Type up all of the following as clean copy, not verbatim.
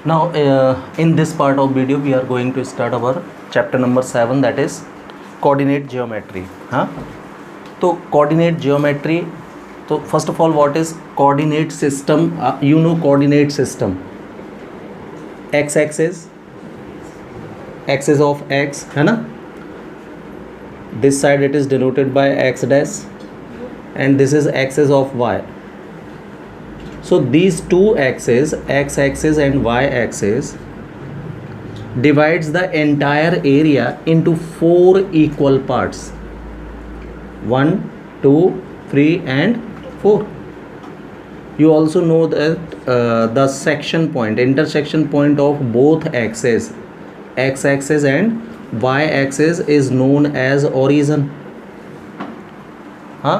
Now, in this part of video, we are going to start our chapter number 7, that is coordinate geometry. हाँ, तो coordinate geometry. तो first of all, what is coordinate system? You know coordinate system. X-axis, axis of x, है ना? This side it is denoted by x dash, and this is axis of y. So these two axes, x-axis and y-axis, divides the entire area into 4 equal parts. 1, 2, 3 and 4. You also know that the section point, intersection point of both axes, x-axis and y-axis, is known as origin. हाँ,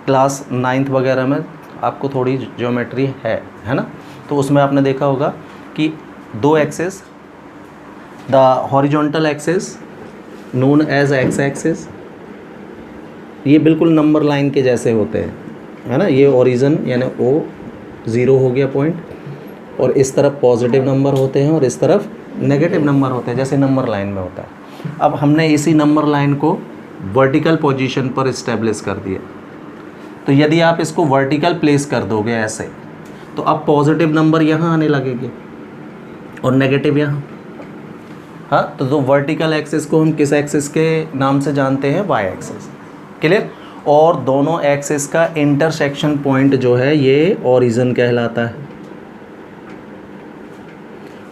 class 9th वगैरह में आपको थोड़ी geometry है ना, तो उसमें आपने देखा होगा कि दो axes, the horizontal axes known as x axes, ये बिल्कुल नंबर लाइन के जैसे होते हैं, है ना. ये ओरिजिन यानी ओ 0 हो गया पॉइंट, और इस तरफ पॉजिटिव नंबर होते हैं और इस तरफ नेगेटिव नंबर होते हैं, जैसे नंबर लाइन में होता है. अब हमने इसी नंबर लाइन को वर्टिकल पोजीशन पर इस्टेब्लिश कर दिया. तो यदि आप इसको वर्टिकल प्लेस कर दोगे ऐसे, तो अब पॉजिटिव नंबर यहाँ आने लगेंगे और नेगेटिव यहाँ. हाँ, तो वर्टिकल एक्सिस को हम किस एक्सिस के नाम से जानते हैं? Y axis. क्लियर. और दोनों एक्सिस का इंटरसेक्शन पॉइंट जो है ये ओरिजिन कहलाता है.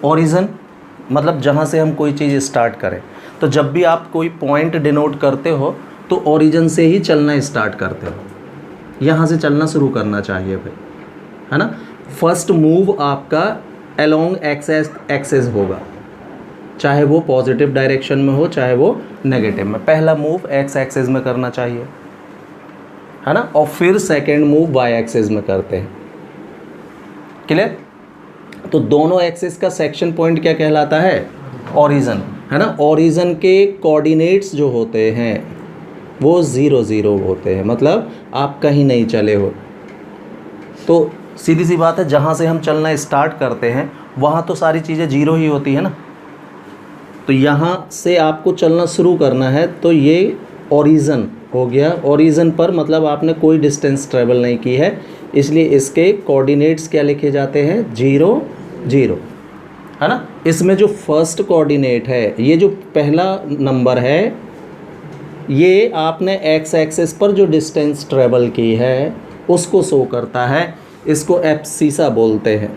ओरिजिन मतलब जहाँ से हम कोई चीज़ स्टार्ट करें. तो जब भी आप कोई पॉइंट डिनोट करते हो तो ओरिजिन से ही चलना स्टार्ट करते हो, यहाँ से चलना शुरू करना चाहिए भाई, है ना. फर्स्ट मूव आपका अलोंग एक्सेस होगा, चाहे वो पॉजिटिव डायरेक्शन में हो चाहे वो नेगेटिव में. पहला मूव एक्स एक्सेस में करना चाहिए, है ना, और फिर सेकंड मूव वाई एक्सेस में करते हैं. क्लियर. तो दोनों एक्सेस का सेक्शन पॉइंट क्या कहलाता है? ओरिजिन, है ना. ओरिजिन के कोऑर्डिनेट्स जो होते हैं वो 0 0 होते हैं, मतलब आप कहीं नहीं चले हो. तो सीधी सी बात है, जहाँ से हम चलना स्टार्ट करते हैं वहाँ तो सारी चीज़ें 0 ही होती है ना. तो यहाँ से आपको चलना शुरू करना है, तो ये ओरिजिन हो गया. ओरिजिन पर मतलब आपने कोई डिस्टेंस ट्रेवल नहीं की है, इसलिए इसके कोऑर्डिनेट्स क्या लिखे जाते हैं? 0 0, है ना. इसमें जो फर्स्ट कोऑर्डिनेट है, ये जो पहला नंबर है, ये आपने एक्स एक्सिस पर जो डिस्टेंस ट्रेवल की है उसको शो करता है. इसको एब्सिसा बोलते हैं.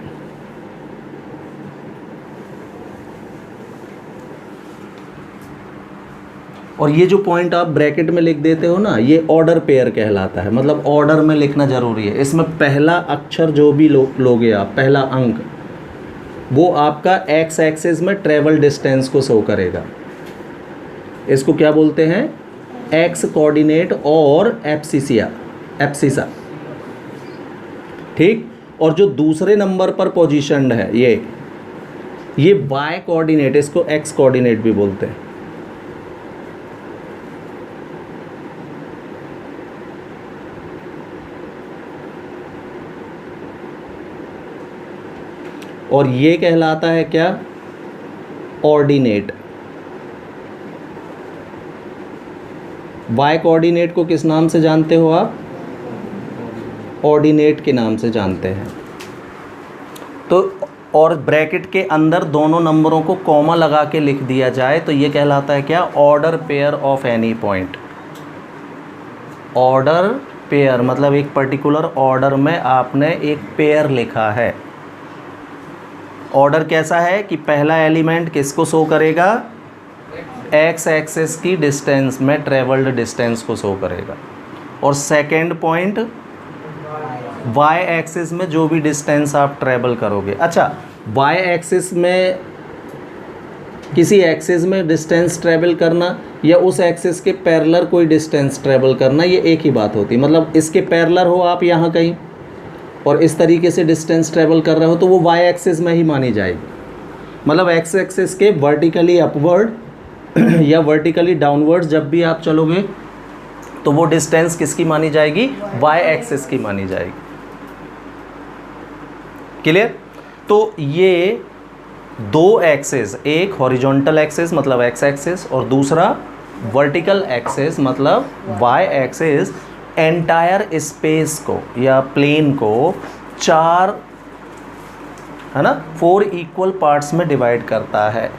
और ये जो पॉइंट आप ब्रैकेट में लिख देते हो ना, ये ऑर्डर पेयर कहलाता है, मतलब ऑर्डर में लिखना ज़रूरी है. इसमें पहला अक्षर जो भी लोगे आप, पहला अंक, वो आपका एक्स एक्सिस में ट्रेवल डिस्टेंस को शो करेगा. इसको क्या बोलते हैं? एक्स कोऑर्डिनेट और एब्सिसा. ठीक. और जो दूसरे नंबर पर पोजीशनड है ये वाई कोऑर्डिनेट, इसको एक्स कोऑर्डिनेट भी बोलते हैं. और ये कहलाता है क्या? ऑर्डिनेट. वाई कोऑर्डिनेट को किस नाम से जानते हो आप? ऑर्डिनेट के नाम से जानते हैं. तो और ब्रैकेट के अंदर दोनों नंबरों को कॉमा लगा के लिख दिया जाए तो ये कहलाता है क्या? Order pair of any point. Order pair मतलब एक पर्टिकुलर ऑर्डर में आपने एक पेयर लिखा है. ऑर्डर कैसा है कि पहला एलिमेंट किसको शो करेगा? एक्स एक्सिस की डिस्टेंस में ट्रेवल्ड डिस्टेंस को शो करेगा, और सेकंड पॉइंट वाई एक्सिस में जो भी डिस्टेंस आप ट्रेवल करोगे. अच्छा, वाई एक्सिस में किसी एक्सिस में डिस्टेंस ट्रेवल करना या उस एक्सिस के पैरेलल कोई डिस्टेंस ट्रेवल करना, ये एक ही बात होती है. मतलब इसके पैरेलल हो आप यहाँ कहीं और इस तरीके से डिस्टेंस ट्रेवल कर रहे हो तो वो वाई एक्सिस में ही मानी जाएगी. मतलब एक्स एक्सिस के वर्टिकली अपवर्ड या वर्टिकली डाउनवर्ड्स जब भी आप चलोगे तो वो डिस्टेंस किसकी मानी जाएगी? वाई एक्सिस की मानी जाएगी. क्लियर। तो ये दो एक्सेस, एक हॉरिजॉन्टल एक्सेस मतलब एक्स एक्सेस और दूसरा वर्टिकल एक्सेस मतलब वाई एक्सेस, एंटायर स्पेस को या प्लेन को चार, है ना, 4 इक्वल पार्ट्स में डिवाइड करता है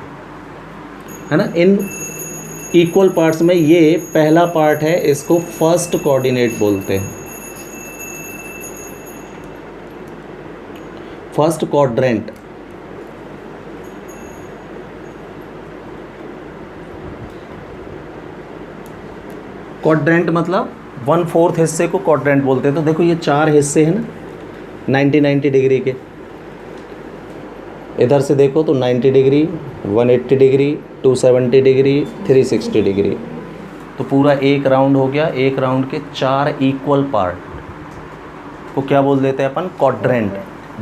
ना। इन इक्वल पार्ट्स में ये पहला पार्ट है, इसको फर्स्ट कोऑर्डिनेट बोलते हैं, फर्स्ट क्वाड्रेंट। क्वाड्रेंट मतलब 1/4 हिस्से को क्वाड्रेंट बोलते हैं। तो देखो ये 4 हिस्से हैं ना 90 डिग्री के, इधर से देखो तो 90 डिग्री, 180 डिग्री, 270 डिग्री, 360 डिग्री। तो पूरा एक राउंड हो गया। एक राउंड के 4 इक्वल पार्ट को क्या बोल देते हैं अपन? Quadrant.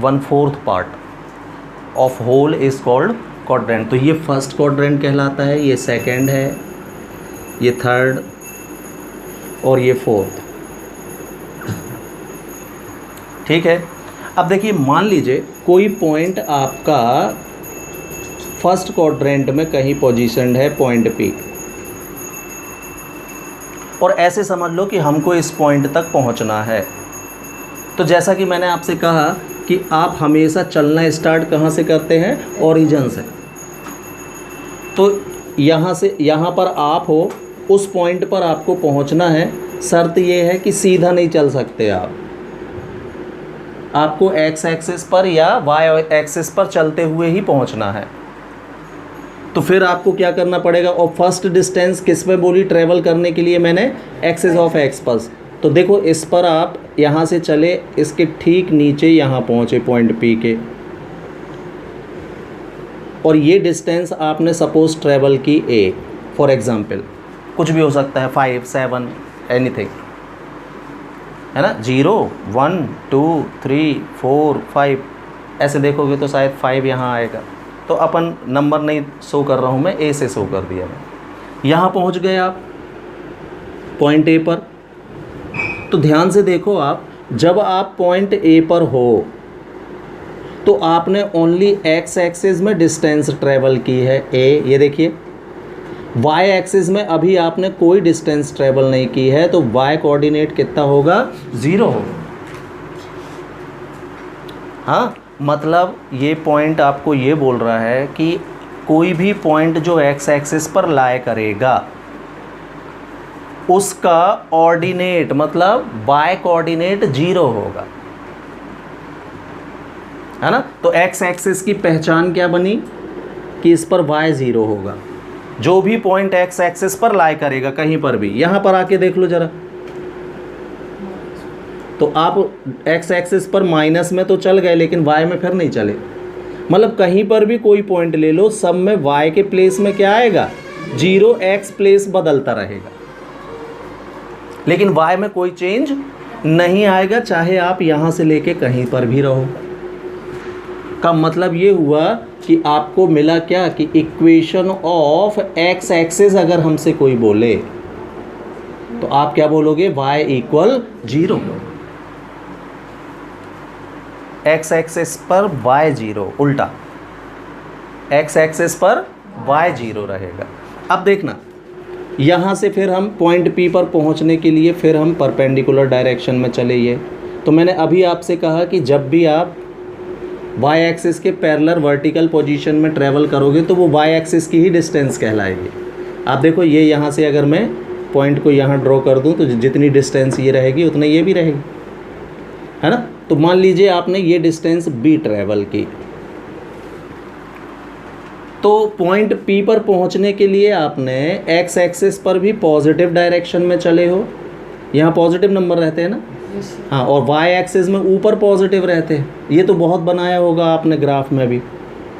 1/4 part of whole is called quadrant. तो ये फर्स्ट क्वाड्रेंट कहलाता है, ये सेकंड है, ये थर्ड और ये फोर्थ। ठीक है। अब देखिए, मान लीजिए कोई पॉइंट आपका फर्स्ट क्वाड्रेंट में कहीं पोजीशनड है, पॉइंट पी, और ऐसे समझ लो कि हमको इस पॉइंट तक पहुंचना है। तो जैसा कि मैंने आपसे कहा कि आप हमेशा चलना स्टार्ट कहाँ से करते हैं? ओरिजिन से। तो यहाँ से यहाँ पर आप हो, उस पॉइंट पर आपको पहुँचना है। शर्त ये है कि सीधा नहीं चल सकते आपको एक्स एक्सिस पर या वाई एक्सिस पर चलते हुए ही पहुंचना है। तो फिर आपको क्या करना पड़ेगा? और फर्स्ट डिस्टेंस किस पे बोली ट्रेवल करने के लिए मैंने? एक्सिस ऑफ एक्स पर। तो देखो इस पर आप यहाँ से चले, इसके ठीक नीचे यहाँ पहुँचे पॉइंट पी के, और ये डिस्टेंस आपने सपोज ट्रेवल की ए, फॉर एग्जांपल कुछ भी हो सकता है, 5, 7 एनीथिंग, है ना। 0, 1, 2, 3, 4, 5 ऐसे देखोगे तो शायद 5 यहाँ आएगा। तो अपन नंबर नहीं शो कर रहा हूँ मैं, ए से शो कर दिया मैं। यहाँ पहुँच गए आप पॉइंट ए पर। तो ध्यान से देखो आप, जब आप पॉइंट ए पर हो तो आपने ओनली एक्स एक्सिस में डिस्टेंस ट्रेवल की है ए, ये देखिए। वाई एक्सिस में अभी आपने कोई डिस्टेंस ट्रेवल नहीं की है, तो वाई कोऑर्डिनेट कितना होगा? 0 होगा। हाँ, मतलब ये पॉइंट आपको ये बोल रहा है कि कोई भी पॉइंट जो एक्स एक्सिस पर लाई करेगा उसका ऑर्डिनेट मतलब वाई कोऑर्डिनेट 0 होगा, है ना। तो एक्स एक्सिस की पहचान क्या बनी कि इस पर वाई 0 होगा। जो भी पॉइंट एक्स एक्सिस पर लाई करेगा कहीं पर भी, यहाँ पर आके देख लो जरा, तो आप एक्स एक्सिस पर माइनस में तो चल गए लेकिन वाई में फिर नहीं चले। मतलब कहीं पर भी कोई पॉइंट ले लो, सब में वाई के प्लेस में क्या आएगा? 0, एक्स प्लेस बदलता रहेगा, लेकिन वाई में कोई चेंज नहीं आएगा, चाहे आप यहाँ से लेके कहीं पर भी रहो। का मतलब ये हुआ कि आपको मिला क्या कि इक्वेशन ऑफ एक्स एक्सिस अगर हमसे कोई बोले तो आप क्या बोलोगे? y equal 0। एक्स एक्सिस पर y 0, उल्टा एक्स एक्सिस पर y 0 रहेगा। अब देखना, यहाँ से फिर हम पॉइंट P पर पहुँचने के लिए फिर हम परपेंडिकुलर डायरेक्शन में चले। ये तो मैंने अभी आपसे कहा कि जब भी आप y एक्सिस के पैरेलल वर्टिकल पोजीशन में ट्रैवल करोगे तो वो y एक्सिस की ही डिस्टेंस कहलाएगी। आप देखो, ये यहाँ से अगर मैं पॉइंट को यहाँ ड्रॉ कर दूँ तो जितनी डिस्टेंस ये रहेगी उतनी ये भी रहेगी, है ना। तो मान लीजिए आपने ये डिस्टेंस b ट्रैवल की, तो पॉइंट P पर पहुँचने के लिए आपने x एक्सिस पर भी पॉजिटिव डायरेक्शन में चले हो, यहाँ पॉजिटिव नंबर रहते हैं ना। हाँ, और y एक्सिस में ऊपर पॉजिटिव रहते हैं। ये तो बहुत बनाया होगा आपने ग्राफ में भी,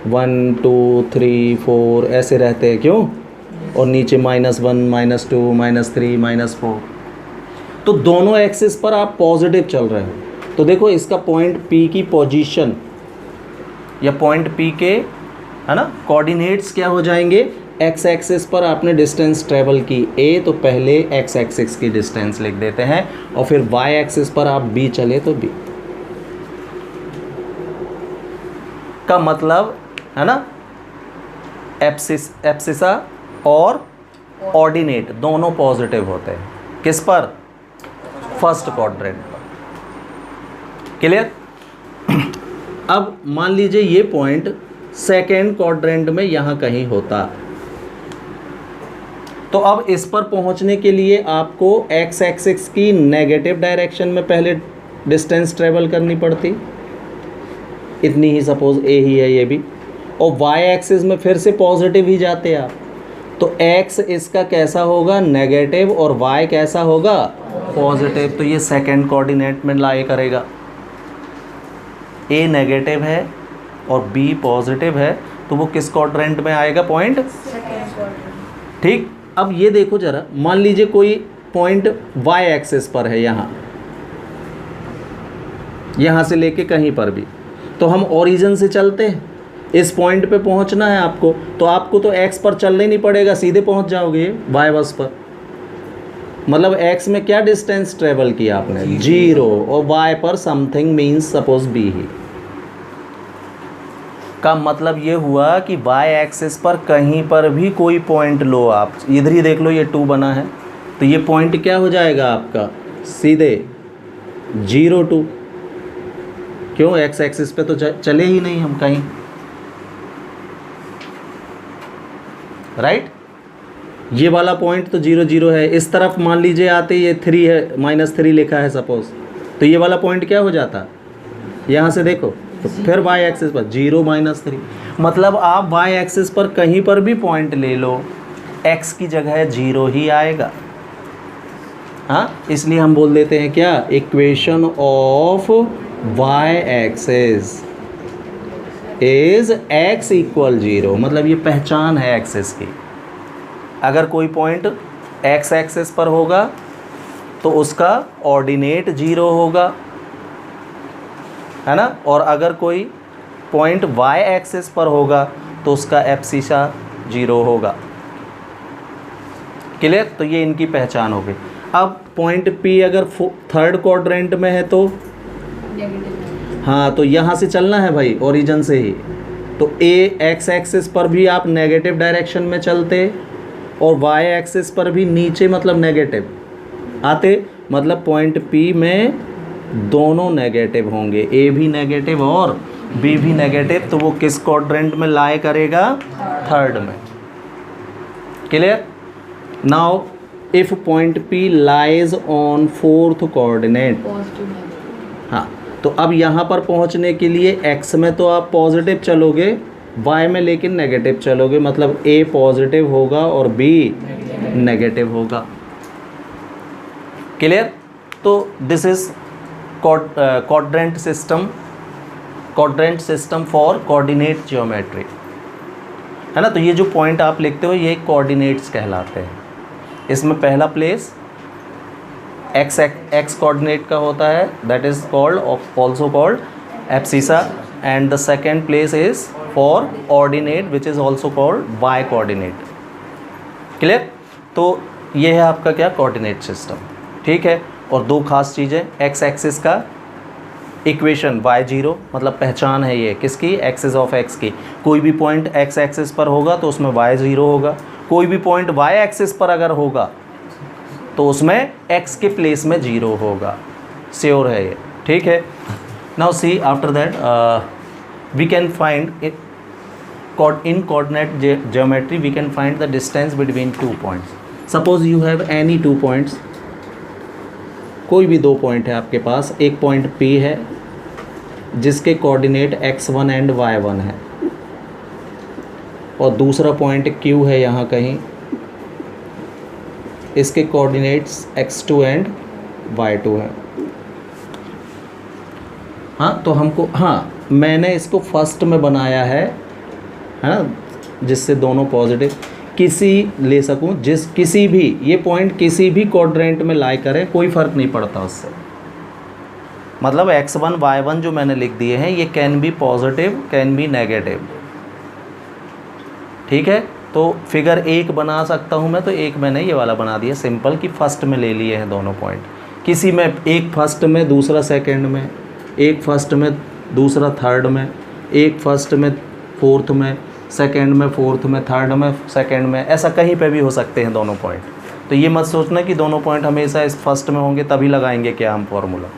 1, 2, 3, 4 ऐसे रहते हैं, क्यों? और नीचे -1, -2, -3, -4। तो दोनों एक्सिस पर आप पॉजिटिव चल रहे हो। तो देखो इसका पॉइंट P की पोजीशन या पॉइंट P के, है ना, कोऑर्डिनेट्स क्या हो जाएंगे? एक्स एक्सिस पर आपने डिस्टेंस ट्रेवल की a, तो पहले एक्स एक्सिस की डिस्टेंस लिख देते हैं, और फिर y एक्सिस पर आप b चले तो b। का मतलब है ना, एब्सिसा और ऑर्डिनेट दोनों पॉजिटिव होते हैं। किस पर? फर्स्ट क्वाड्रेंट पर। क्लियर? अब मान लीजिए ये पॉइंट सेकेंड क्वाड्रेंट में यहाँ कहीं होता, तो अब इस पर पहुँचने के लिए आपको एक्स एक्सिस की नेगेटिव डायरेक्शन में पहले डिस्टेंस ट्रेवल करनी पड़ती, इतनी ही, सपोज ए ही है ये भी, और वाई एक्सिस में फिर से पॉजिटिव ही जाते आप, तो एक्स इसका कैसा होगा? नेगेटिव, और वाई कैसा होगा? पॉजिटिव। तो ये सेकेंड कोऑर्डिनेट में लाई करेगा। ए नेगेटिव है और बी पॉजिटिव है, तो वो किस क्वाड्रेंट में आएगा? पॉइंट ठीक। अब ये देखो जरा, मान लीजिए कोई पॉइंट वाई एक्सिस पर है, यहाँ से लेके कहीं पर भी, तो हम ओरिजिन से चलते हैं, इस पॉइंट पे पहुंचना है आपको, तो आपको तो एक्स पर चलना ही नहीं पड़ेगा, सीधे पहुंच जाओगे वाई बस पर। मतलब एक्स में क्या डिस्टेंस ट्रेवल किया आपने? 0, और वाई पर समथिंग मीन्स सपोज बी ही। का मतलब ये हुआ कि वाई एक्सिस पर कहीं पर भी कोई पॉइंट लो आप, इधर ही देख लो, ये 2 बना है, तो ये पॉइंट क्या हो जाएगा आपका? सीधे 0 2। क्यों? एक्स एक्सिस पे तो चले ही नहीं हम कहीं, राइट? ये वाला पॉइंट तो 0 0 है। इस तरफ मान लीजिए आते ये 3 है, -3 लिखा है सपोज, तो ये वाला पॉइंट क्या हो जाता? यहाँ से देखो, तो फिर वाई एक्सिस पर 0 -3, मतलब आप वाई एक्सिस पर कहीं पर भी पॉइंट ले लो, एक्स की जगह 0 ही आएगा। हाँ, इसलिए हम बोल देते हैं क्या? Equation of y axis is x = 0, मतलब ये पहचान है एक्सिस की। अगर कोई पॉइंट x एक्सिस पर होगा तो उसका ऑर्डिनेट 0 होगा, है ना, और अगर कोई पॉइंट y एक्सिस पर होगा तो उसका एब्सिसा 0 होगा। क्लियर? तो ये इनकी पहचान हो गई। अब पॉइंट P अगर थर्ड क्वाड्रेंट में है तो हाँ, तो यहाँ से चलना है भाई, ओरिजिन से ही, तो ए एक्स एक्सिस पर भी आप नेगेटिव डायरेक्शन में चलते, और वाई एक्सिस पर भी नीचे, मतलब नेगेटिव आते, मतलब पॉइंट पी में दोनों नेगेटिव होंगे, ए भी नेगेटिव और बी भी नेगेटिव, तो वो किस क्वाड्रेंट में लाई करेगा? थर्ड में। Clear? Now if point P lies on fourth coordinate, हाँ, तो अब यहाँ पर पहुँचने के लिए x में तो आप पॉजिटिव चलोगे, y में लेकिन नेगेटिव चलोगे, मतलब a पॉजिटिव होगा और b नेगेटिव होगा। क्लियर? तो this is quadrant system for coordinate geometry, है ना। तो ये जो पॉइंट आप लिखते हो ये कोऑर्डिनेट्स कहलाते हैं। इसमें पहला प्लेस एक्स कोऑर्डिनेट का होता है, that is called also called abscissa, and the second place is for ordinate which is also called y coordinate. Clear? तो ये है आपका क्या? Coordinate system. ठीक है। और दो खास चीज़ें, एक्स एक्सिस का इक्वेशन y0, मतलब पहचान है ये किसकी? एक्सिस ऑफ एक्स की। कोई भी पॉइंट एक्स एक्सिस पर होगा तो उसमें y0 होगा, कोई भी पॉइंट y एक्सिस पर अगर होगा तो उसमें x के प्लेस में 0 होगा। श्योर है ये? ठीक है। Now see after that we can find in coordinate geometry we can find the distance between 2 points. Suppose you have any 2 points, कोई भी 2 पॉइंट है आपके पास। एक पॉइंट P है जिसके कोऑर्डिनेट x1 एंड y1 है, और दूसरा पॉइंट Q है यहाँ कहीं, इसके कोऑर्डिनेट्स x2 एंड y2 हैं। हाँ, तो हमको, हाँ, मैंने इसको फर्स्ट में बनाया है ना, जिससे दोनों पॉजिटिव किसी ले सकूं, जिस किसी भी ये पॉइंट किसी भी क्वाड्रेंट में लाई करे, कोई फ़र्क नहीं पड़ता उससे। मतलब x1 y1 जो मैंने लिख दिए हैं ये can be positive can be negative. ठीक है। तो फिगर 1 बना सकता हूं मैं, तो एक मैंने ये वाला बना दिया सिंपल, कि फर्स्ट में ले लिए हैं दोनों पॉइंट। किसी में एक फर्स्ट में दूसरा सेकंड में, एक फर्स्ट में दूसरा थर्ड में, एक फर्स्ट में, फोर्थ में, सेकंड में, फोर्थ में, थर्ड में, सेकंड में, ऐसा कहीं पे भी हो सकते हैं दोनों पॉइंट। तो ये मत सोचना कि दोनों पॉइंट हमेशा इस फर्स्ट में होंगे तभी लगाएंगे क्या हम फॉर्मूला,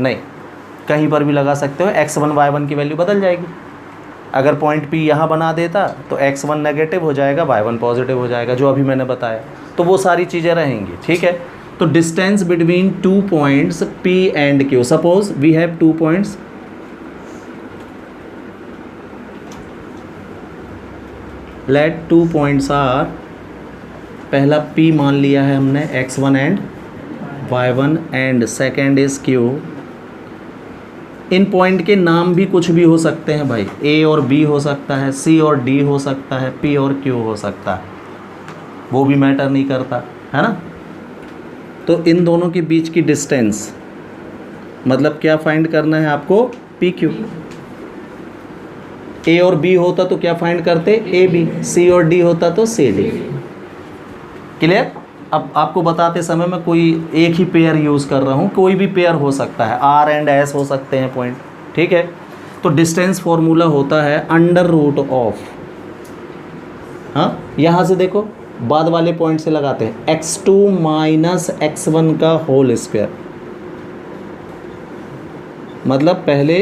नहीं, कहीं पर भी लगा सकते हो। x1 y1 की वैल्यू बदल जाएगी। अगर पॉइंट P यहाँ बना देता तो x1 नेगेटिव हो जाएगा, y1 पॉजिटिव हो जाएगा, जो अभी मैंने बताया। तो वो सारी चीज़ें रहेंगी, ठीक है। तो distance between 2 points P and Q, suppose we have 2 points, let 2 points are, पहला P मान लिया है हमने x1 and y1 and second is Q। इन पॉइंट के नाम भी कुछ भी हो सकते हैं भाई, A और B हो सकता है, C और D हो सकता है, P और Q हो सकता है, वो भी मैटर नहीं करता, है ना। तो इन दोनों के बीच की डिस्टेंस मतलब क्या फाइंड करना है आपको, PQ। A और B होता तो क्या फाइंड करते, AB। C और D होता तो CD। क्लियर। अब आपको बताते समय मैं कोई एक ही पेयर यूज़ कर रहा हूँ, कोई भी पेयर हो सकता है, R एंड S हो सकते हैं पॉइंट, ठीक है। तो डिस्टेंस फॉर्मूला होता है अंडर रूट ऑफ, हाँ यहाँ से देखो बाद वाले पॉइंट से लगाते हैं, x2 माइनस x1 का होल स्क्वायर। मतलब पहले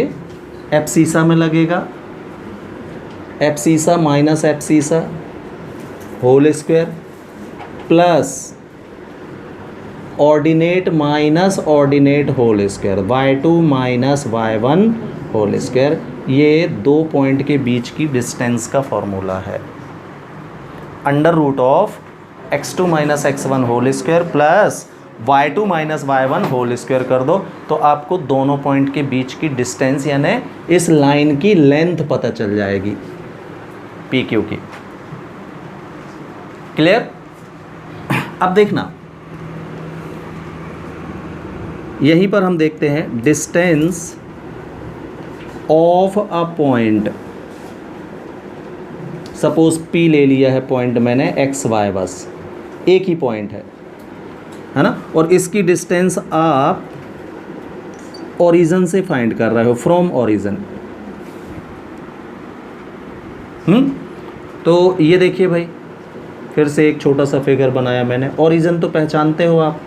एप्सीसा में लगेगा, abscissa minus abscissa whole square plus ordinate minus ordinate whole square, y2 minus y1 whole square. ये दो पॉइंट के बीच की डिस्टेंस का फॉर्मूला है। Under root of x2 minus x1 whole square plus y2 minus y1 whole square कर दो तो आपको दोनों पॉइंट के बीच की डिस्टेंस यानी इस लाइन की लेंथ पता चल जाएगी, PQ की। क्लियर। अब देखना, यहीं पर हम देखते हैं distance of a point. Suppose P ले लिया है पॉइंट मैंने XY, बस एक ही पॉइंट है ना, और इसकी डिस्टेंस आप ओरिजिन से फाइंड कर रहे हो, फ्रॉम ओरिजिन। तो ये देखिए भाई, फिर से एक छोटा सा फिगर बनाया मैंने। ओरिजिन तो पहचानते हो आप,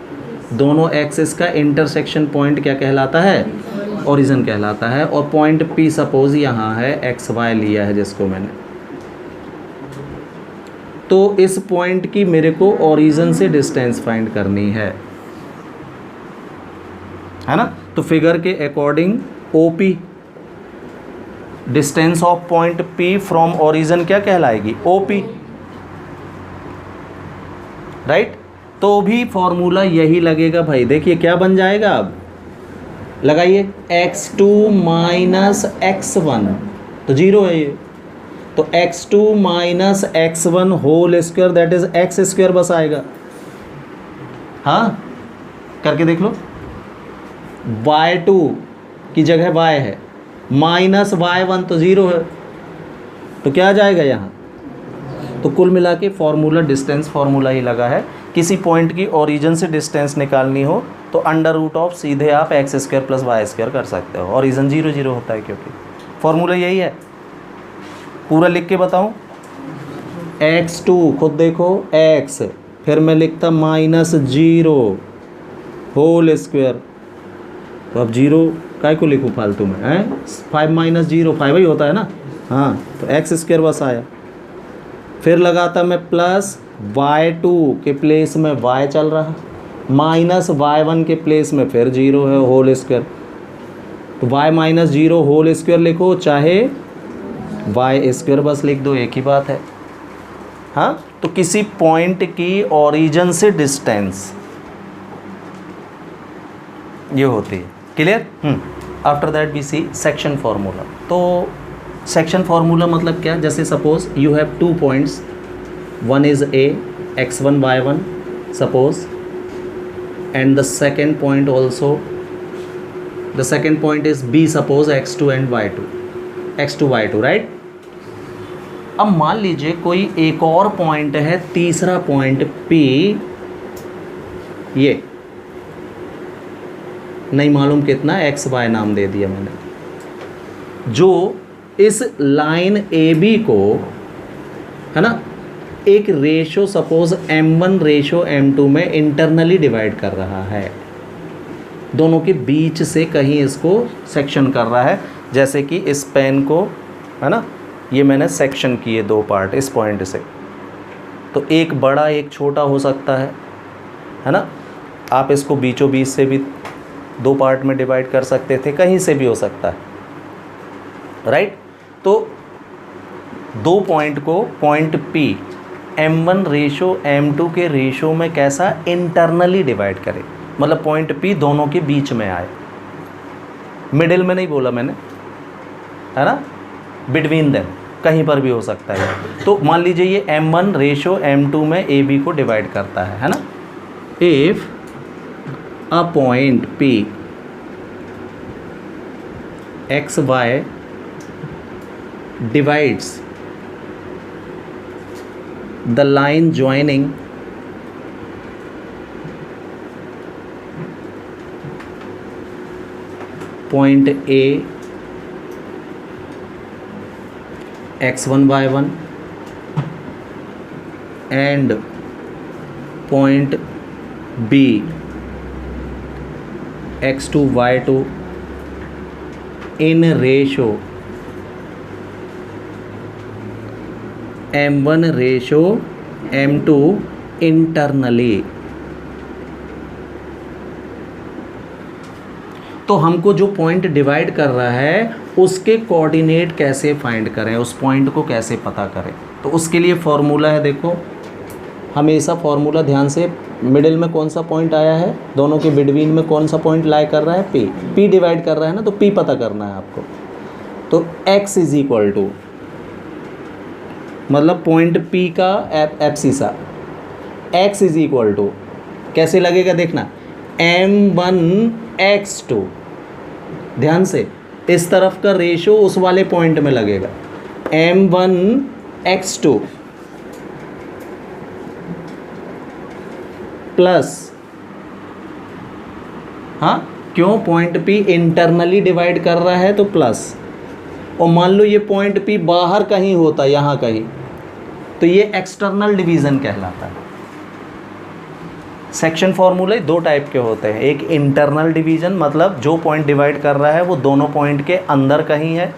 दोनों एक्सिस का इंटरसेक्शन पॉइंट क्या कहलाता है, ओरिजिन कहलाता है। और पॉइंट P सपोज यहाँ है, XY लिया है जिसको मैंने, तो इस पॉइंट की मेरे को ओरिजिन से डिस्टेंस फाइंड करनी है ना। तो फिगर के according OP, distance of point P from origin क्या कहलाएगी, OP, राइट। तो भी फॉर्मूला यही लगेगा भाई। देखिए क्या बन जाएगा, अब लगाइए, x2 माइनस x1 तो 0 है ये, तो x2 minus x1 whole square that is x square बस आएगा। हाँ करके देख लो, y2 की जगह y है, माइनस y1 तो 0 है, तो क्या आ जाएगा यहाँ। तो कुल मिला के फॉर्मूला डिस्टेंस फॉर्मूला ही लगा है। किसी पॉइंट की ओरिजिन से डिस्टेंस निकालनी हो तो अंडर रूट ऑफ सीधे आप x square plus y square कर सकते हो। ओरिजिन 0 0 होता है क्योंकि फॉर्मूला यही है। पूरा लिख के बताऊँ, x2 खुद देखो x, फिर मैं लिखता माइनस 0 होल स्क्वायर, तो अब 0 काय को लिखूँ फालतू में, हैं 5 माइनस 0 5 ही होता है ना, हाँ तो x स्क्वायर बस आया। फिर लगाता मैं प्लस y2 के प्लेस में y चल रहा, माइनस y1 के प्लेस में फिर 0 है होल स्क्वायर, तो y माइनस 0 होल स्क्वायर लिखो चाहे y स्क्वायर बस लिख दो, एक ही बात है। हाँ तो किसी पॉइंट की ओरिजिन से डिस्टेंस ये होती है। Clear. After that we see section formula. तो सेक्शन फार्मूला मतलब क्या, जैसे suppose you have 2 points, one is A, x1 y1 suppose, and the second point also, the second point is B, suppose x2 and y2, x2 y2, right। अब मान लीजिए कोई एक और पॉइंट है, तीसरा पॉइंट P, ये नहीं मालूम कितना, xy नाम दे दिया मैंने, जो इस लाइन ए बी को, है ना, एक ratio suppose m1 ratio m2 में इंटरनली डिवाइड कर रहा है, दोनों के बीच से कहीं इसको सेक्शन कर रहा है। जैसे कि इस पेन को, है ना, ये मैंने सेक्शन किए दो पार्ट इस पॉइंट से, तो एक बड़ा एक छोटा हो सकता है ना। आप इसको बीचों बीच से भी दो पार्ट में डिवाइड कर सकते थे, कहीं से भी हो सकता है, राइट। तो दो पॉइंट को point P m1 ratio m2 के रेशो में कैसा इंटरनली डिवाइड करें, मतलब पॉइंट P दोनों के बीच में आए, मिडिल में नहीं बोला मैंने, है ना, बिटवीन देम, कहीं पर भी हो सकता है। तो मान लीजिए ये m1 रेशो m2 में AB को डिवाइड करता है ना। If a point P XY divides the line joining point A x1 y1 and point B x2 y2 in ratio m1 ratio m2 internally. तो हमको जो पॉइंट डिवाइड कर रहा है उसके कोऑर्डिनेट कैसे फाइंड करें, उस पॉइंट को कैसे पता करें, तो उसके लिए फॉर्मूला है। देखो हमेशा फॉर्मूला ध्यान से, मिडिल में कौन सा पॉइंट आया है, दोनों के बिटवीन में कौन सा पॉइंट लाई कर रहा है, P डिवाइड कर रहा है ना, तो P पता करना है आपको। तो x इज इक्वल टू, मतलब पॉइंट P का abscissa, x is equal to कैसे लगेगा देखना, m1x2, ध्यान से इस तरफ का रेशो उस वाले पॉइंट में लगेगा, m1x2 प्लस, हाँ क्यों, पॉइंट P इंटरनली डिवाइड कर रहा है तो प्लस, और मान लो ये पॉइंट P बाहर कहीं होता, यहाँ कहीं, तो ये एक्सटर्नल डिवीज़न कहलाता है। सेक्शन फॉर्मूले दो टाइप के होते हैं, एक इंटरनल डिवीज़न, मतलब जो पॉइंट डिवाइड कर रहा है वो दोनों पॉइंट के अंदर कहीं है,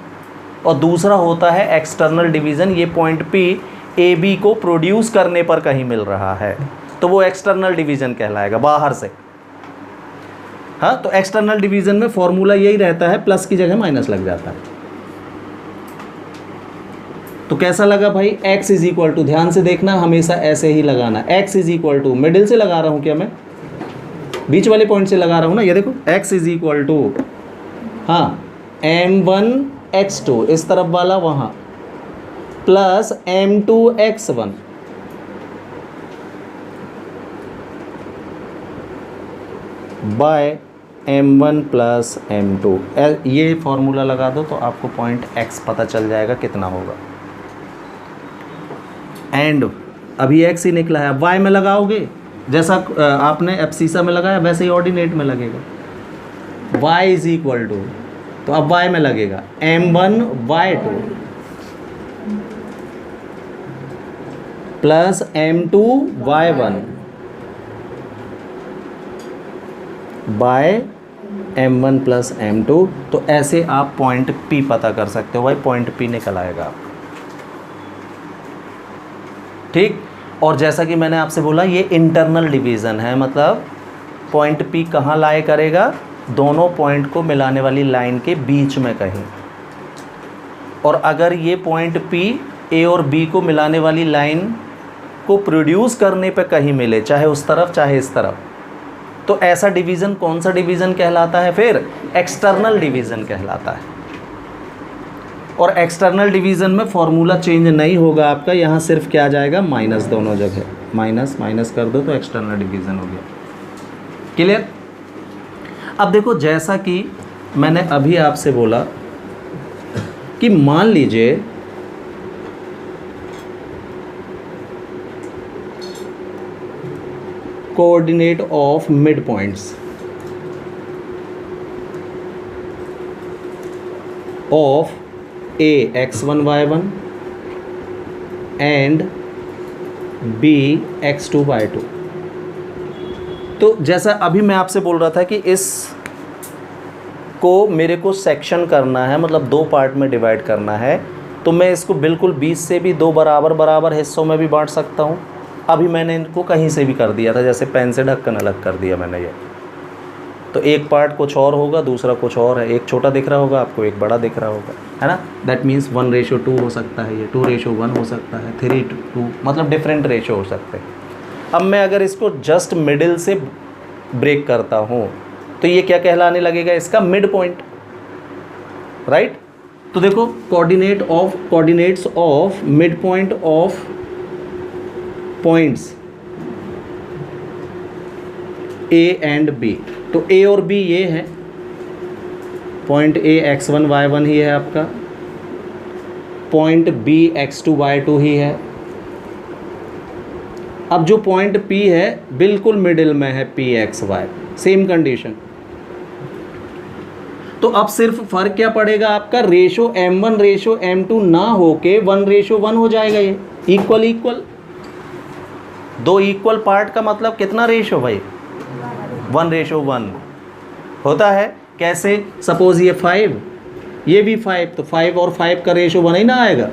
और दूसरा होता है एक्सटर्नल डिवीज़न, ये पॉइंट P AB को प्रोड्यूस करने पर कहीं मिल रहा है, तो वो एक्सटर्नल डिवीज़न कहलाएगा, बाहर से। हाँ, तो एक्सटर्नल डिवीज़न में फॉर्मूला यही रहता है, प्लस की जगह माइनस लग जाता है। तो कैसा लगा भाई, x इज इक्वल टू, ध्यान से देखना, हमेशा ऐसे ही लगाना, x is equal to, middle से लगा रहा हूँ क्या मैं, बीच वाले पॉइंट से लगा रहा हूँ ना, ये देखो x इज इक्वल टू, हाँ m1x2 इस तरफ वाला वहाँ, plus m2x1 bye m1 plus m2, ये फॉर्मूला लगा दो तो आपको पॉइंट x पता चल जाएगा कितना होगा। एंड अभी x ही निकला है, y में लगाओगे, जैसा आपने एब्सिसा में लगाया वैसे ही ऑर्डिनेट में लगेगा, y इज इक्वल टू, तो अब y में लगेगा m1 y2 plus m2 y1 bye m1 plus m2। तो ऐसे आप पॉइंट P पता कर सकते हो भाई, पॉइंट P निकल आएगा, ठीक। और जैसा कि मैंने आपसे बोला ये इंटरनल डिवीज़न है, मतलब पॉइंट P कहाँ लाए करेगा, दोनों पॉइंट को मिलाने वाली लाइन के बीच में कहीं। और अगर ये पॉइंट P A और B को मिलाने वाली लाइन को प्रोड्यूस करने पे कहीं मिले, चाहे उस तरफ चाहे इस तरफ, तो ऐसा डिवीज़न कौन सा डिवीज़न कहलाता है, फिर एक्सटर्नल डिवीज़न कहलाता है। और एक्सटर्नल डिवीज़न में फॉर्मूला चेंज नहीं होगा आपका, यहाँ सिर्फ क्या आ जाएगा, माइनस, दोनों जगह माइनस माइनस कर दो तो एक्सटर्नल डिवीज़न हो गया, क्लियर। अब देखो जैसा कि मैंने अभी आपसे बोला कि मान लीजिए coordinate of mid points of ax1y1 and bx2y2। तो जैसा अभी मैं आपसे बोल रहा था कि इस को मेरे को सेक्शन करना है, मतलब दो पार्ट में डिवाइड करना है, तो मैं इसको बिल्कुल 20 से भी दो बराबर बराबर हिस्सों में भी बांट सकता हूँ। अभी मैंने इनको कहीं से भी कर दिया था, जैसे पेन से ढक्कन अलग कर दिया मैंने ये, तो एक पार्ट कुछ और होगा, दूसरा कुछ और है, एक छोटा दिख रहा होगा आपको, एक बड़ा दिख रहा होगा, है ना। दैट मीन्स 1:2 हो सकता है, ये 2:1 हो सकता है, 3:2, मतलब डिफरेंट रेशो हो सकते हैं। अब मैं अगर इसको जस्ट मिडिल से ब्रेक करता हूँ तो ये क्या कहलाने लगेगा, इसका मिड पॉइंट, राइट। तो देखो coordinates of mid point of points A and B, तो A और B ये है, पॉइंट A x1 y1 ही है आपका, पॉइंट B x2 y2 ही है। अब जो पॉइंट P है बिल्कुल मिडिल में है, P x y, same condition. तो अब सिर्फ फर्क क्या पड़ेगा आपका, रेशो m1 रेशो m2 ना होके 1:1 हो जाएगा, ये इक्वल इक्वल, दो इक्वल पार्ट का मतलब कितना रेशो भाई, 1:1 होता है। कैसे, सपोज ये 5 ये भी 5, तो 5 और 5 का रेशो 1 ही ना आएगा।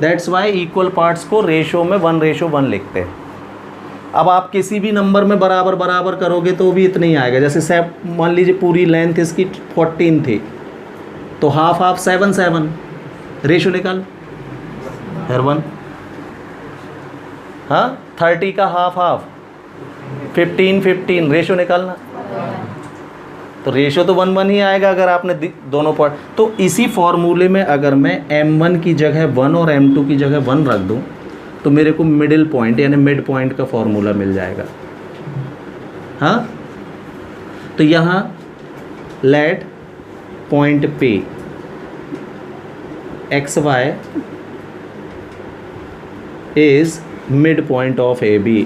दैट्स वाई इक्वल पार्ट्स को रेशो में 1:1 लिखते हैं। अब आप किसी भी नंबर में बराबर बराबर करोगे तो भी इतना ही आएगा। जैसे मान लीजिए पूरी लेंथ इसकी 14 थी, तो हाफ हाफ 7 रेशो निकाल, हर 1, हाँ 30 का हाफ हाफ 15 रेशो निकालना, तो रेशो तो 1:1 ही आएगा अगर आपने दोनों पार्ट। तो इसी फॉर्मूले में अगर मैं m1 की जगह 1 और m2 की जगह 1 रख दूं तो मेरे को मिडिल पॉइंट यानी मिड पॉइंट का फॉर्मूला मिल जाएगा। हाँ, तो यहाँ let point P xy is mid point of AB।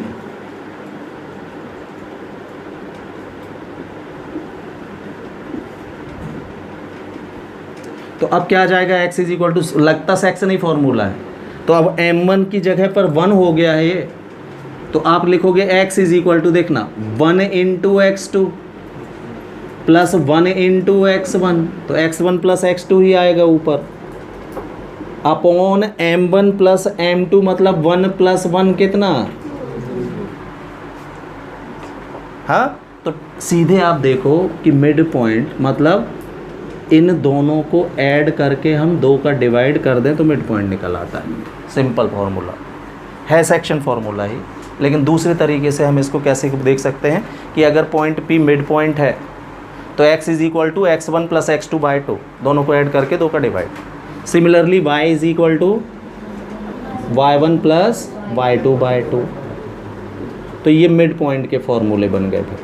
तो अब क्या आ जाएगा, x इज इक्वल टू, लगता सेक्शन ही फॉर्मूला है, तो अब m1 की जगह पर 1 हो गया है ये, तो आप लिखोगे x इज इक्वल टू, देखना 1 × x2 प्लस 1 × x1, तो x1 प्लस x2 ही आएगा ऊपर, अपॉन m1 प्लस m2, मतलब 1 + 1 कितना, हाँ। तो सीधे आप देखो कि मिड पॉइंट मतलब इन दोनों को ऐड करके हम 2 का डिवाइड कर दें तो मिड पॉइंट निकल आता है। सिंपल फार्मूला है, सेक्शन फार्मूला ही, लेकिन दूसरे तरीके से हम इसको कैसे देख सकते हैं कि अगर पॉइंट P मिड पॉइंट है तो x is equal to x1 plus x2/2, दोनों को ऐड करके 2 का divide. Similarly y is equal to y1 plus y2/2, तो ये मिड पॉइंट के फॉर्मूले बन गए थे।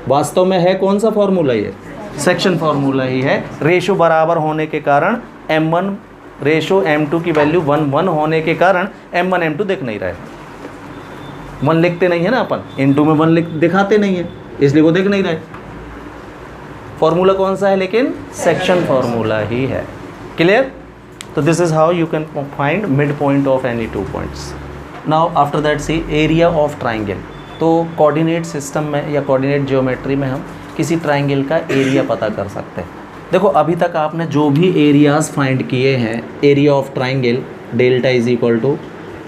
वास्तव में है कौन सा फॉर्मूला, ये सेक्शन फार्मूला ही है। रेशो बराबर होने के कारण m1 रेशो m2 की वैल्यू 1:1 होने के कारण m1 m2 दिख नहीं रहा है, 1 लिखते नहीं है ना अपन, इनटू में 1 दिखाते नहीं है, इसलिए वो दिख नहीं रहा है। फॉर्मूला कौन सा है, लेकिन सेक्शन फार्मूला ही है। क्लियर। तो this is how you can find mid point of any 2 points. Now after that see area of triangle. तो कोऑर्डिनेट सिस्टम में या कोऑर्डिनेट ज्योमेट्री में हम किसी ट्राइंगल का एरिया पता कर सकते हैं। देखो अभी तक आपने जो भी एरियाज़ फाइंड किए हैं, area of triangle delta is equal to,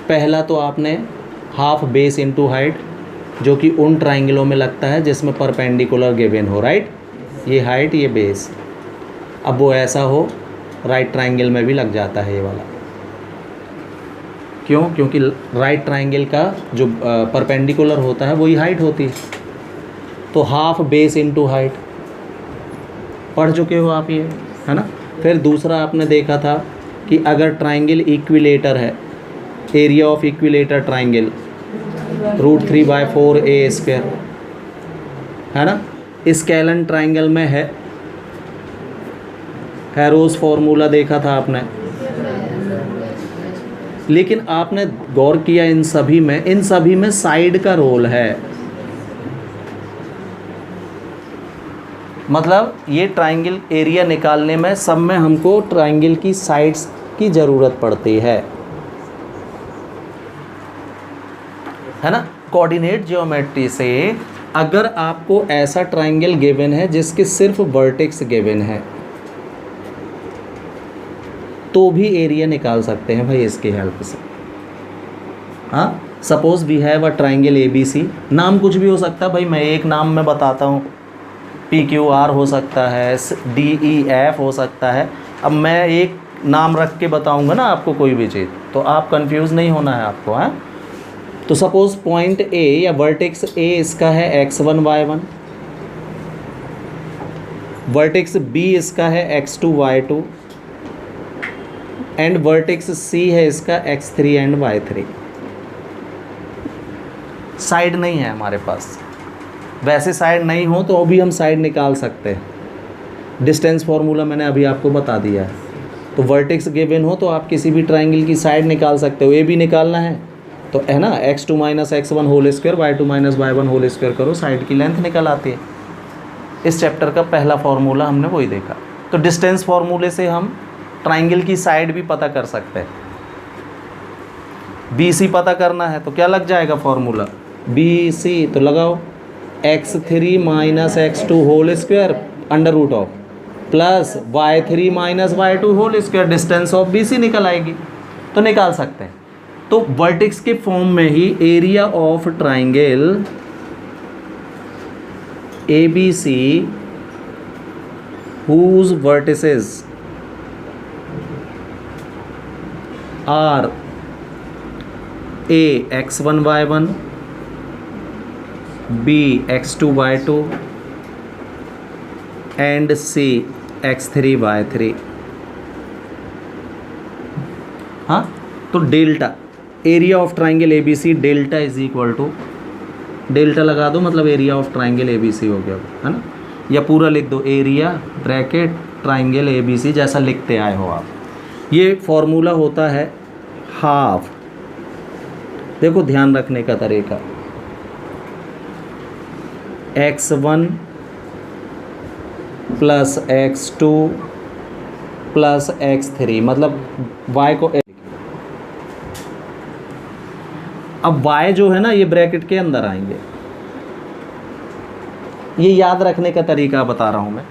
पहला तो आपने हाफ बेस इनटू हाइट, जो कि उन ट्राइंगलों में लगता है जिसमें परपेंडिकुलर गिवन हो, राइट, ये हाइट ये बेस। अब वो ऐसा हो राइट ट्राइंगल में भी लग जाता है ये वाला, क्यों, क्योंकि राइट ट्राइंगल का जो परपेंडिकुलर होता है वही हाइट होती है। तो हाफ बेस इनटू हाइट पढ़ चुके हो आप ये, है ना। फिर दूसरा आपने देखा था कि अगर ट्राइंगल इक्विलेटर है, area of equilateral triangle √3/4a², है ना। स्केलन ट्राइंगल में है हैरोज फॉर्मूला देखा था आपने, लेकिन आपने गौर किया इन सभी में साइड का रोल है। मतलब ये ट्राइंगल एरिया निकालने में सब में हमको ट्राइंगल की साइड्स की ज़रूरत पड़ती है ना। कोऑर्डिनेट ज्योमेट्री से अगर आपको ऐसा ट्राइंगल गिवन है जिसके सिर्फ वर्टेक्स गिवन है तो भी एरिया निकाल सकते हैं भाई इसकी हेल्प से। हाँ, suppose we have a triangle ABC, नाम कुछ भी हो सकता है भाई, मैं एक नाम में बताता हूँ, PQR हो सकता है, DEF हो सकता है। अब मैं एक नाम रख के बताऊँगा ना आपको कोई भी चीज़, तो आप कंफ्यूज नहीं होना है आपको। हाँ, तो सपोज पॉइंट A या वर्टेक्स A इसका है x1 y1, वर्टेक्स B इसका है x2 y2 and vertex C है इसका x3 एंड y3। साइड नहीं है हमारे पास, वैसे साइड नहीं हो तो अभी हम साइड निकाल सकते हैं। डिस्टेंस फार्मूला मैंने अभी आपको बता दिया है। तो वर्टेक्स गिवन हो तो आप किसी भी ट्राइंगल की साइड निकाल सकते हो। A भी निकालना है तो है ना, x2 minus x1 whole square, y2 minus y1 whole square करो, साइड की लेंथ निकल आती है। इस चैप्टर का पहला फार्मूला हमने वही देखा। तो डिस्टेंस फार्मूले से हम ट्राइंगल की साइड भी पता कर सकते हैं। BC पता करना है तो क्या लग जाएगा फार्मूला, BC तो लगाओ x3 minus x2 whole square under root of plus y3 minus y2 whole square, distance of BC निकल आएगी। तो निकाल सकते हैं। तो वर्टेक्स के फॉर्म में ही area of triangle ABC whose vertices are A x1 y1, B x2 y2 and C x3 y3। हाँ, तो delta area of triangle ABC delta is equal to, delta लगा दो मतलब एरिया ऑफ ट्राइंगल ABC हो गया, है ना। या पूरा लिख दो एरिया ब्रैकेट ट्राइंगल ABC, जैसा लिखते आए हो आप। ये फॉर्मूला होता है हाफ। देखो ध्यान रखने का तरीका, x1 plus x2 plus x3, मतलब y को, अब y जो है ना ये ब्रैकेट के अंदर आएंगे। ये याद रखने का तरीका बता रहा हूँ मैं।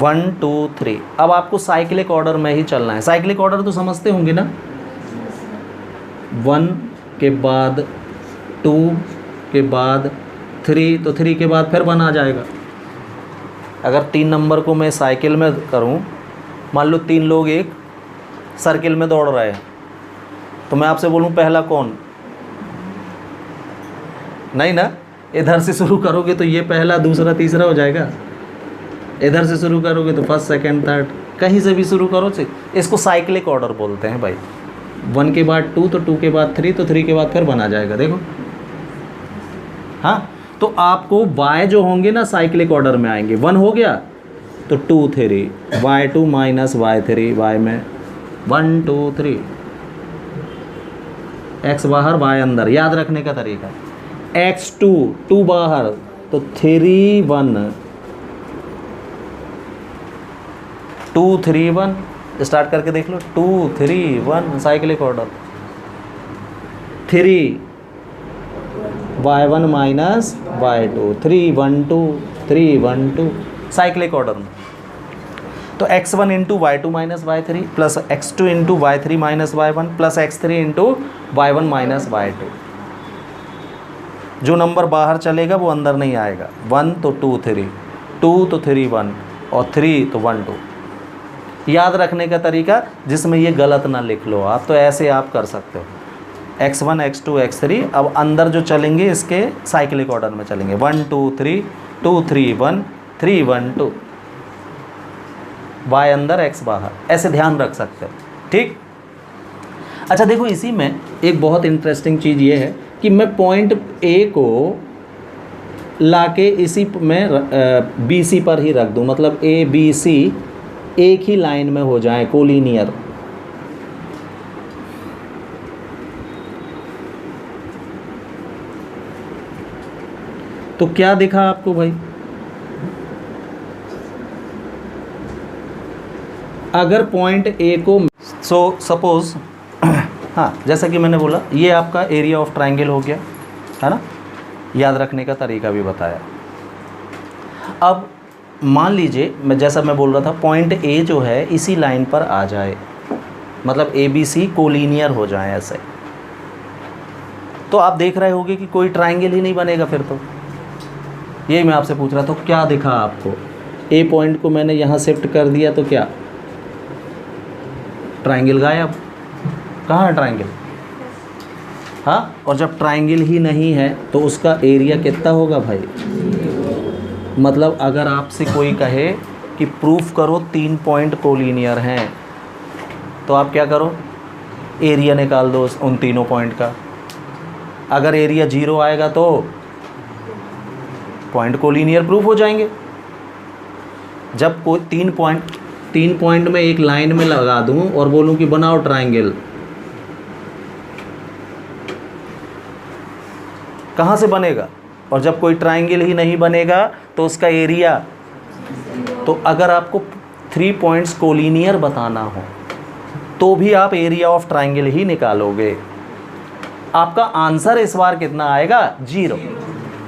1 2 3। अब आपको साइक्लिक ऑर्डर में ही चलना है। साइक्लिक ऑर्डर तो समझते होंगे ना, 1 के बाद 2 के बाद 3, तो 3 के बाद फिर 1 आ जाएगा। अगर 3 नंबर को मैं साइकिल में करूँ, मान लो 3 लोग एक सर्किल में दौड़ रहे हैं, तो मैं आपसे बोलूँ पहला कौन, नहीं ना। इधर से शुरू करोगे तो ये पहला दूसरा तीसरा हो जाएगा, इधर से शुरू करोगे तो फर्स्ट सेकंड थर्ड, कहीं से भी शुरू करो। इसको साइक्लिक ऑर्डर बोलते हैं भाई। 1 के बाद 2 तो 2 के बाद 3 तो 3 के बाद फिर 1 आ जाएगा। देखो हाँ, तो आपको y जो होंगे ना साइक्लिक ऑर्डर में आएंगे। 1 हो गया तो 2 3, y2 माइनस y3, y में 1 2 3, x बाहर y अंदर। याद रखने का तरीका, x2 2 बाहर तो 3 1 2 3 1। स्टार्ट करके देख लो, 2 3 1 cyclic order. 3 y1 minus y2, 3 1 2 3 1 2 cyclic order में। तो x1 into y2 minus y3 plus x2 into y3 minus y1 plus x3 into y1 minus y2। जो नंबर बाहर चलेगा वो अंदर नहीं आएगा। 1 तो 2 3, 2 तो 3 1 और 3 तो 1 2। याद रखने का तरीका जिसमें ये गलत ना लिख लो आप, तो ऐसे आप कर सकते हो x1 x2 x3। अब अंदर जो चलेंगे इसके साइक्लिक ऑर्डर में चलेंगे, 1 2 3 2 3 1 3 1 2, y अंदर x बाहर, ऐसे ध्यान रख सकते हो। ठीक। अच्छा देखो, इसी में एक बहुत इंटरेस्टिंग चीज़ ये है कि मैं पॉइंट A को लाके इसी में BC पर ही रख दूं, मतलब ABC एक ही लाइन में हो जाए, कोलिनियर। तो क्या दिखा आपको भाई, अगर पॉइंट ए को सपोज हाँ, जैसा कि मैंने बोला ये आपका एरिया ऑफ ट्रायंगल हो गया, है ना, याद रखने का तरीका भी बताया। अब मान लीजिए जैसा मैं बोल रहा था, पॉइंट ए जो है इसी लाइन पर आ जाए, मतलब ए बी सी कोलिनियर हो जाए ऐसे, तो आप देख रहे होंगे कि कोई ट्रायंगल ही नहीं बनेगा फिर तो। यही मैं आपसे पूछ रहा था, क्या दिखा आपको? ए पॉइंट को मैंने यहाँ शिफ्ट कर दिया तो क्या ट्रायंगल गायब? कहाँ है ट्रायंगल? हाँ, और जब ट्रायंगल ही नहीं है तो उसका एरिया कितना होगा भाई? मतलब अगर आपसे कोई कहे कि प्रूफ करो 3 पॉइंट कोलिनियर हैं, तो आप क्या करो? एरिया निकाल दो उन तीनों पॉइंट का। अगर एरिया 0 आएगा तो पॉइंट कोलिनियर प्रूफ हो जाएंगे। जब कोई 3 पॉइंट में एक लाइन में लगा दूं और बोलूं कि बनाओ ट्रायंगल, कहाँ से बनेगा? और जब कोई ट्रायंगल ही नहीं बनेगा तो उसका एरिया, तो अगर आपको 3 पॉइंट्स कोलिनियर बताना हो तो भी आप एरिया ऑफ ट्रायंगल ही निकालोगे। आपका आंसर इस बार कितना आएगा? 0।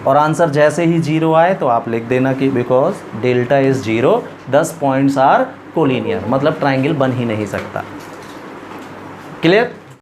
और आंसर जैसे ही 0 आए तो आप लिख देना कि because delta is 0, 10 points are collinear, मतलब ट्रायंगल बन ही नहीं सकता। क्लियर?